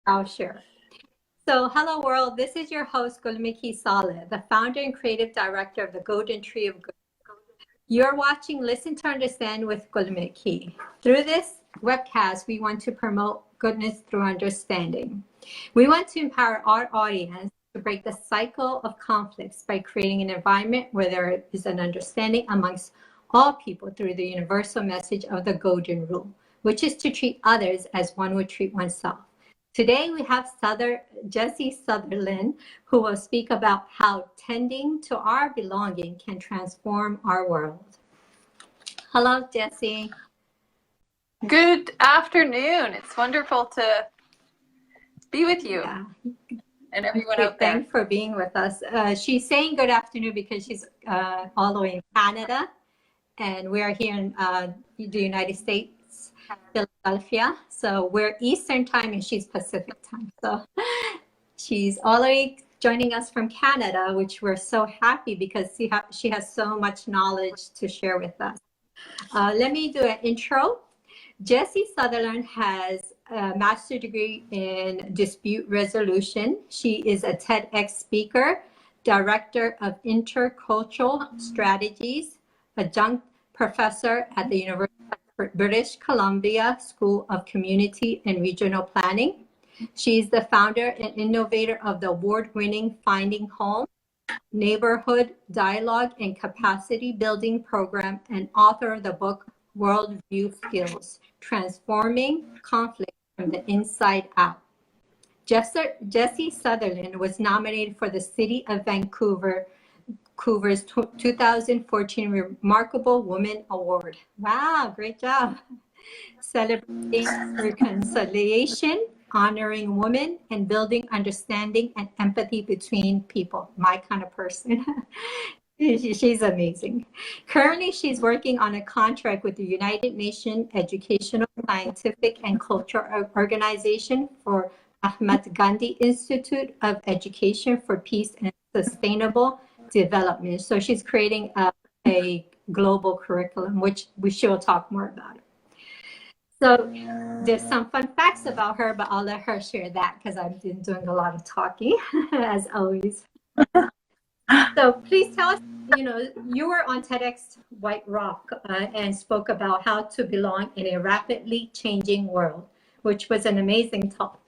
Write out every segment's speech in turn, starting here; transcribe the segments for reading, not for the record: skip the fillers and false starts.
I'll share. So, hello world. This is your host, Gulmakai Saleh, the founder and creative director of the Golden Tree of Good. You're watching Listen to Understand with Gulmakai. Through this webcast, we want to promote goodness through understanding. We want to empower our audience to break the cycle of conflicts by creating an environment where there is an understanding amongst all people through the universal message of the Golden Rule, which is to treat others as one would treat oneself. Today, we have Jessie Sutherland, who will speak about how tending to our belonging can transform our world. Hello, Jessie. Good afternoon. It's wonderful to be with you and everyone out there. Thanks for being with us. She's saying good afternoon because she's all the way in Canada, and we're here in the United States. Philadelphia, so we're Eastern time and she's Pacific time. So she's all the way joining us from Canada, which we're so happy because she has so much knowledge to share with us. Let me do an intro. Jessie Sutherland has a master's degree in dispute resolution. She is a TEDx speaker, director of Intercultural Strategies, Adjunct Professor at the University British Columbia School of Community and Regional Planning. She's the founder and innovator of the award-winning Finding Home, Neighborhood Dialogue and Capacity Building Program, and author of the book Worldview Skills, Transforming Conflict from the Inside Out. Jessie Sutherland was nominated for the City of Vancouver's 2014 Remarkable Woman Award. Wow, great job. Celebrating reconciliation, honoring women, and building understanding and empathy between people. My kind of person. She's amazing. Currently, she's working on a contract with the United Nations Educational, Scientific, and Cultural Organization for Mahatma Gandhi Institute of Education for Peace and Sustainable Development. So she's creating a global curriculum, which she will talk more about it. So there's some fun facts about her, but I'll let her share that because I've been doing a lot of talking, as always. So please tell us, you were on TEDx White Rock and spoke about how to belong in a rapidly changing world, which was an amazing talk.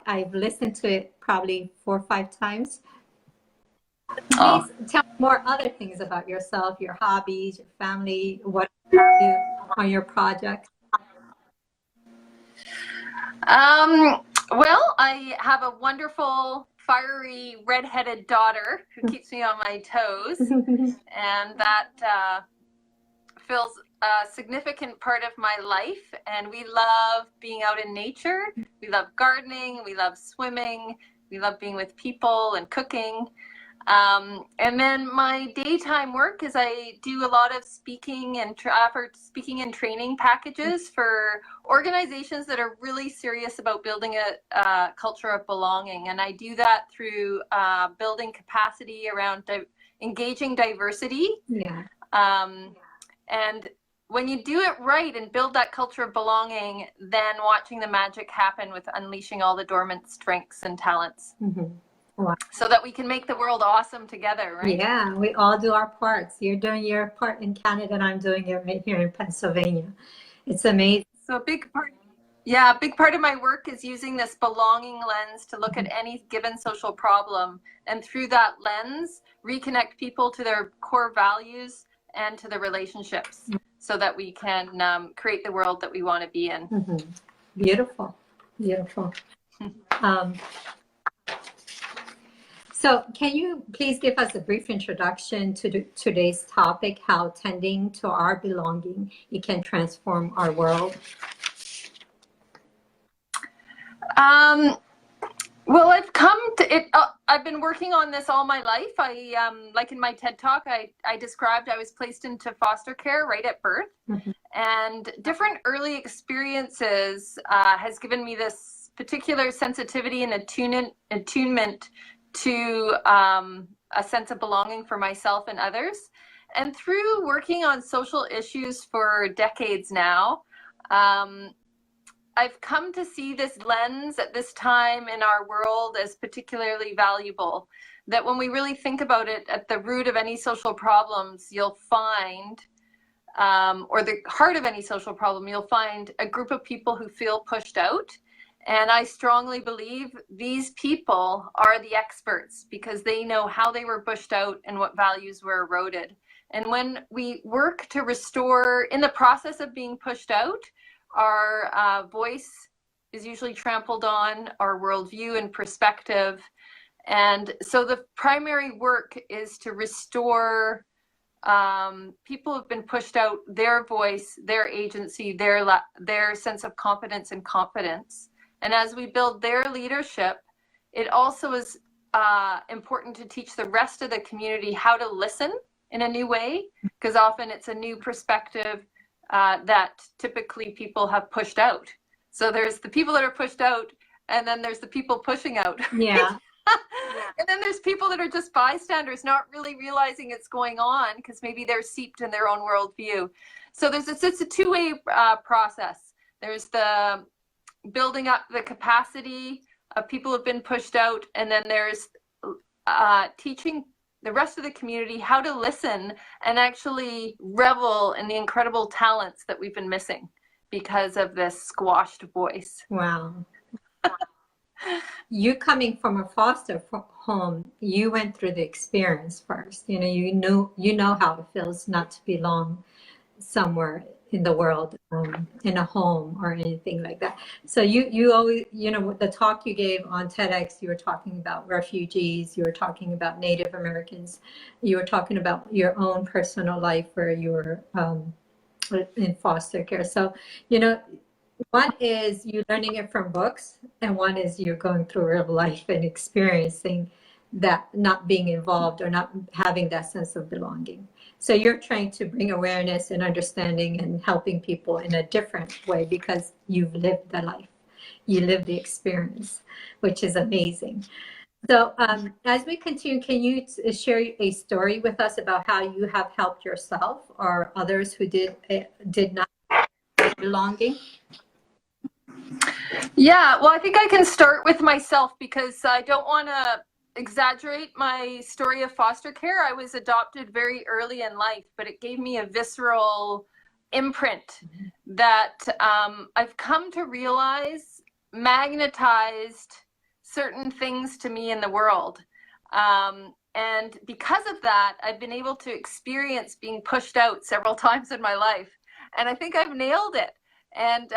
I've listened to it probably 4 or 5 times. Please tell me more other things about yourself, your hobbies, your family, what you do on your project. Well, I have a wonderful, fiery, red-headed daughter who keeps me on my toes, and that fills a significant part of my life. And we love being out in nature. We love gardening. We love swimming. We love being with people and cooking. And then my daytime work is I do a lot of speaking and speaking and training packages for organizations that are really serious about building a culture of belonging. And I do that through building capacity around engaging diversity. Yeah. And when you do it right and build that culture of belonging, then watching the magic happen with unleashing all the dormant strengths and talents. Mm-hmm. Wow. So that we can make the world awesome together, right? Yeah, we all do our parts. You're doing your part in Canada, and I'm doing it right here in Pennsylvania. It's amazing. So a big part of my work is using this belonging lens to look at any given social problem, and through that lens, reconnect people to their core values and to the relationships, so that we can create the world that we want to be in. Mm-hmm. Beautiful, beautiful. So can you please give us a brief introduction to today's topic, how tending to our belonging, it can transform our world? Well, I've come to it. I've been working on this all my life. Like in my TED Talk, I described I was placed into foster care right at birth. Mm-hmm. And different early experiences has given me this particular sensitivity and attunement to a sense of belonging for myself and others. And through working on social issues for decades now, I've come to see this lens at this time in our world as particularly valuable. That when we really think about it, at the root of any social problems, you'll find, or the heart of any social problem, you'll find a group of people who feel pushed out. And I strongly believe these people are the experts because they know how they were pushed out and what values were eroded. And when we work to restore, in the process of being pushed out, our voice is usually trampled on, our worldview and perspective. And so the primary work is to restore people who've been pushed out, their voice, their agency, their sense of competence and confidence. And as we build their leadership, it also is important to teach the rest of the community how to listen in a new way, because often it's a new perspective that typically people have pushed out. So there's the people that are pushed out, and then there's the people pushing out. Yeah. And then there's people that are just bystanders, not really realizing it's going on because maybe they're seeped in their own worldview. So it's a two-way process. There's the building up the capacity of people who've been pushed out, and then there's teaching the rest of the community how to listen and actually revel in the incredible talents that we've been missing because of this squashed voice. Wow. You coming from a foster home, you went through the experience first. You know how it feels not to belong somewhere in the world, in a home or anything like that. So you always, the talk you gave on TEDx, you were talking about refugees, you were talking about Native Americans, you were talking about your own personal life where you were in foster care. So, one is you learning it from books, and one is you're going through real life and experiencing that, not being involved or not having that sense of belonging. So you're trying to bring awareness and understanding and helping people in a different way because you've lived the life, you lived the experience, which is amazing. So as we continue, can you share a story with us about how you have helped yourself or others who did not have belonging? Yeah, well, I think I can start with myself because I don't want to exaggerate my story of foster care. I was adopted very early in life, but it gave me a visceral imprint that I've come to realize magnetized certain things to me in the world. And because of that, I've been able to experience being pushed out several times in my life. And I think I've nailed it. And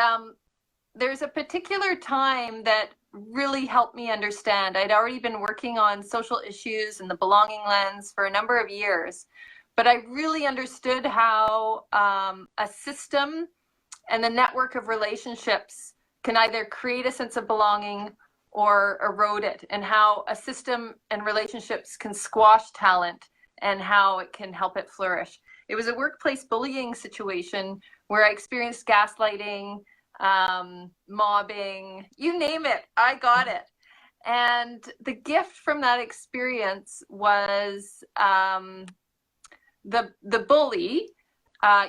there's a particular time that really helped me understand. I'd already been working on social issues and the belonging lens for a number of years, but I really understood how a system and the network of relationships can either create a sense of belonging or erode it, and how a system and relationships can squash talent and how it can help it flourish. It was a workplace bullying situation where I experienced gaslighting, mobbing, you name it, I got it. And the gift from that experience was the bully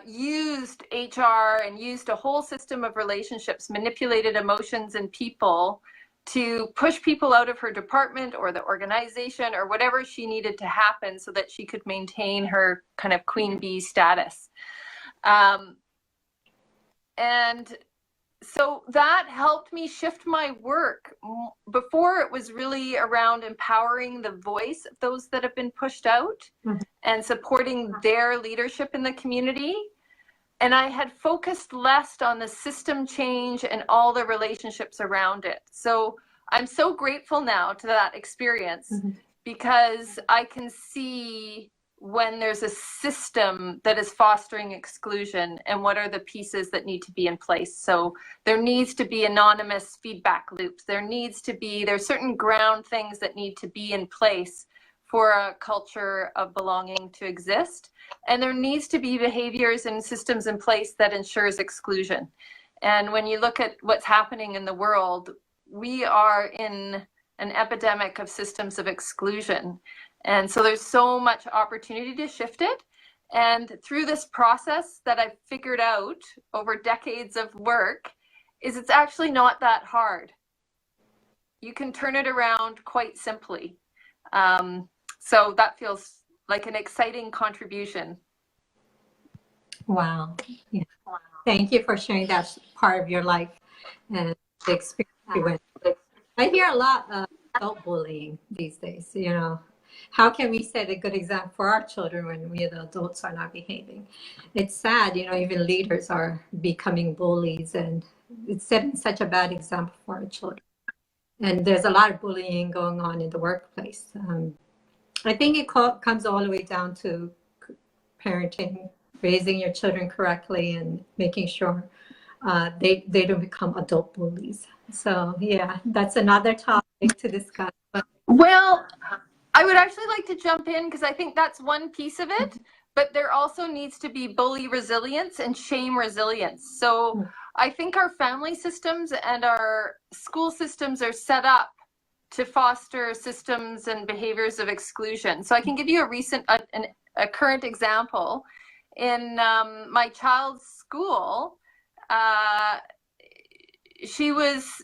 used HR and used a whole system of relationships, manipulated emotions and people to push people out of her department or the organization or whatever she needed to happen so that she could maintain her kind of queen bee status. And so that helped me shift my work. Before, it was really around empowering the voice of those that have been pushed out and supporting their leadership in the community. And I had focused less on the system change and all the relationships around it. So I'm so grateful now to that experience because I can see when there's a system that is fostering exclusion and what are the pieces that need to be in place. So there needs to be anonymous feedback loops. There's certain ground things that need to be in place for a culture of belonging to exist. And there needs to be behaviors and systems in place that ensures exclusion. And when you look at what's happening in the world, we are in an epidemic of systems of exclusion. And so there's so much opportunity to shift it. And through this process that I've figured out over decades of work is it's actually not that hard. You can turn it around quite simply. So that feels like an exciting contribution. Wow. Yeah. Thank you for sharing that part of your life and the experience you went through. I hear a lot of adult bullying these days, you know. How can we set a good example for our children when we, the adults, are not behaving? It's sad, you know, even leaders are becoming bullies, and it's setting such a bad example for our children. And there's a lot of bullying going on in the workplace. I think it comes all the way down to parenting, raising your children correctly, and making sure they don't become adult bullies. So yeah, that's another topic to discuss. But well, I would actually like to jump in because I think that's one piece of it, but there also needs to be bully resilience and shame resilience. So I think our family systems and our school systems are set up to foster systems and behaviors of exclusion. So I can give you a current example. In my child's school, she was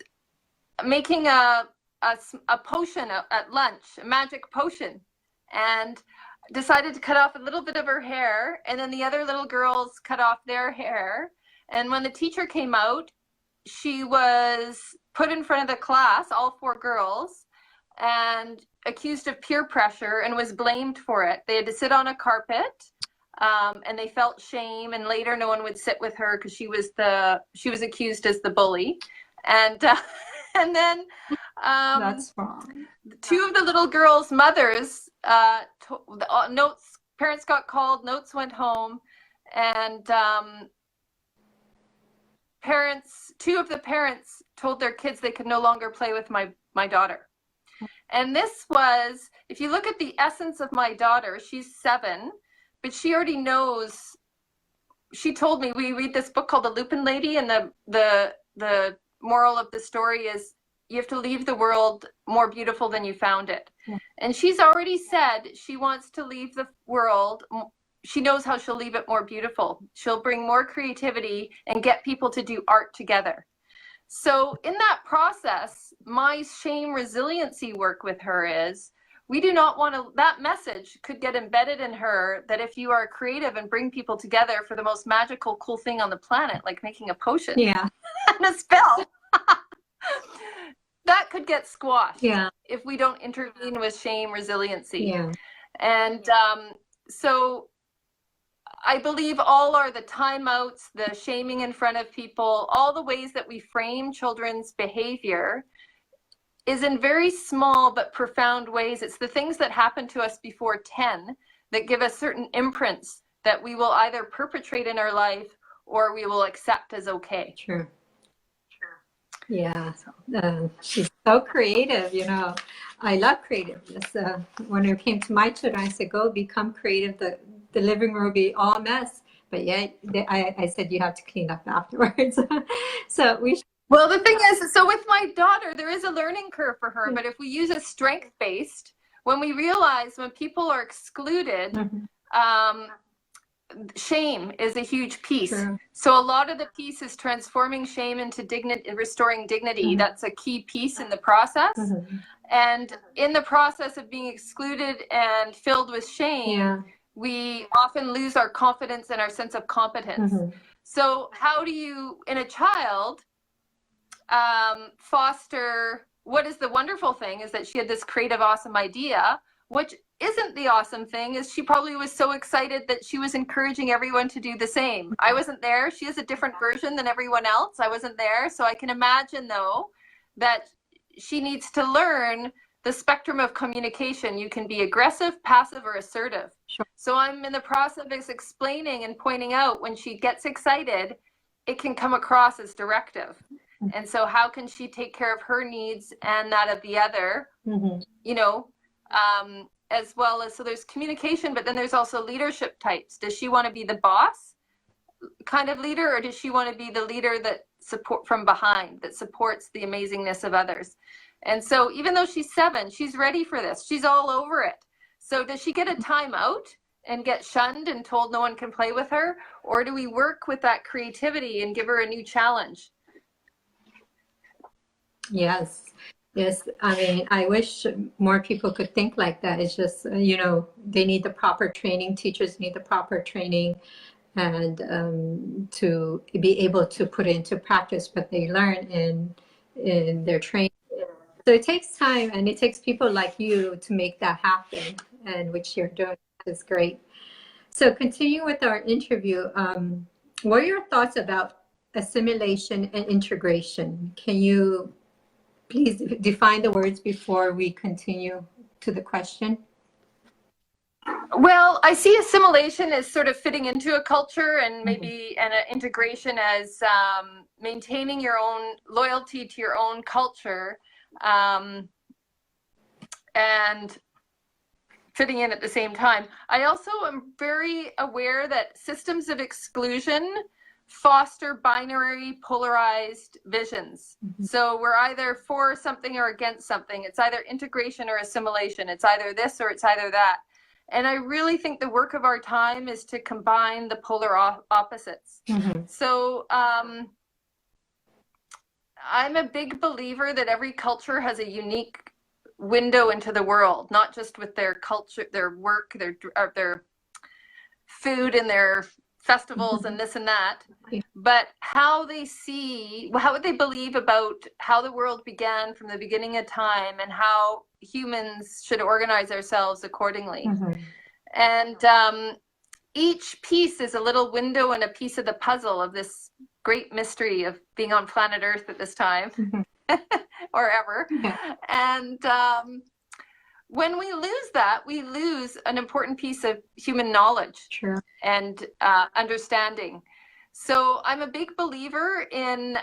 making a potion at lunch, a magic potion, and decided to cut off a little bit of her hair, and then the other little girls cut off their hair. And when the teacher came out, she was put in front of the class, all 4 girls, and accused of peer pressure and was blamed for it. They had to sit on a carpet, and they felt shame, and later no one would sit with her because she was accused as the bully. And and then that's wrong. 2 of the little girls' mothers, parents got called, notes went home, and 2 of the parents told their kids they could no longer play with my daughter. And this was, if you look at the essence of my daughter, she's 7, but she already knows. She told me, we read this book called The Lupin Lady, and the moral of the story is you have to leave the world more beautiful than you found it. Yeah. And she's already said she wants to leave the world. She knows how she'll leave it more beautiful. She'll bring more creativity and get people to do art together. So in that process, my shame resiliency work with her is, we do not want to, that message could get embedded in her that if you are creative and bring people together for the most magical, cool thing on the planet, like making a potion, yeah, and a spell, that could get squashed, yeah, if we don't intervene with shame resiliency. Yeah. And so I believe all are the timeouts, the shaming in front of people, all the ways that we frame children's behavior is in very small but profound ways. It's the things that happen to us before 10 that give us certain imprints that we will either perpetrate in our life or we will accept as okay. True. Yeah, she's so creative, you know. I love creativeness. When it came to my children, I said, go become creative. The living room will be all mess. But yeah, I said, you have to clean up afterwards. So we should. Well, the thing is, so with my daughter, there is a learning curve for her. But if we use a strength-based, when we realize when people are excluded, shame is a huge piece. True. So a lot of the piece is transforming shame into dignity, restoring dignity. That's a key piece in the process. And in the process of being excluded and filled with shame, we often lose our confidence and our sense of competence. So how do you, in a child, foster, what is the wonderful thing is that she had this creative, awesome idea, which isn't the awesome thing is she probably was so excited that she was encouraging everyone to do the same. I wasn't there. She has a different version than everyone else. I wasn't there. So I can imagine, though, that she needs to learn the spectrum of communication. You can be aggressive, passive, or assertive. Sure. So I'm in the process of explaining and pointing out when she gets excited, it can come across as directive. And so how can she take care of her needs and that of the other, you know, as well as, so there's communication, but then there's also leadership types. Does she want to be the boss kind of leader, or does she want to be the leader that support from behind, that supports the amazingness of others? And so even though she's 7, she's ready for this. She's all over it. So does she get a timeout and get shunned and told no one can play with her? Or do we work with that creativity and give her a new challenge? Yes. Yes. I mean, I wish more people could think like that. It's just, they need the proper training. Teachers need the proper training and to be able to put into practice what they learn in their training. So it takes time, and it takes people like you to make that happen, and which you're doing is great. So continue with our interview. What are your thoughts about assimilation and integration? Can you please define the words before we continue to the question? Well, I see assimilation as sort of fitting into a culture, and maybe and integration as maintaining your own loyalty to your own culture, and fitting in at the same time. I also am very aware that systems of exclusion foster binary, polarized visions. So we're either for something or against something. It's either integration or assimilation. It's either this or it's either that. And I really think the work of our time is to combine the polar opposites. So I'm a big believer that every culture has a unique window into the world, not just with their culture, their work, their food and their festivals and this and that, but how they see, how would they believe about how the world began from the beginning of time and how humans should organize ourselves accordingly. And each piece is a little window and a piece of the puzzle of this great mystery of being on planet Earth at this time or ever. And when we lose that, we lose an important piece of human knowledge and understanding. So I'm a big believer in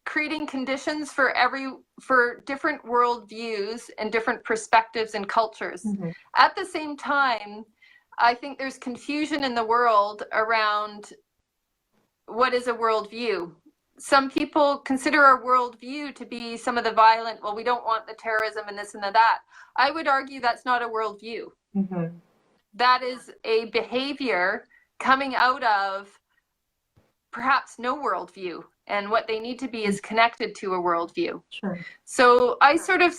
creating conditions for different worldviews and different perspectives and cultures. At the same time, I think there's confusion in the world around what is a worldview. Some people consider our worldview to be some of the violent, well, we don't want the terrorism and this and that. I would argue that's not a worldview. That is a behavior coming out of perhaps no worldview. And what they need to be is connected to a worldview. So I sort of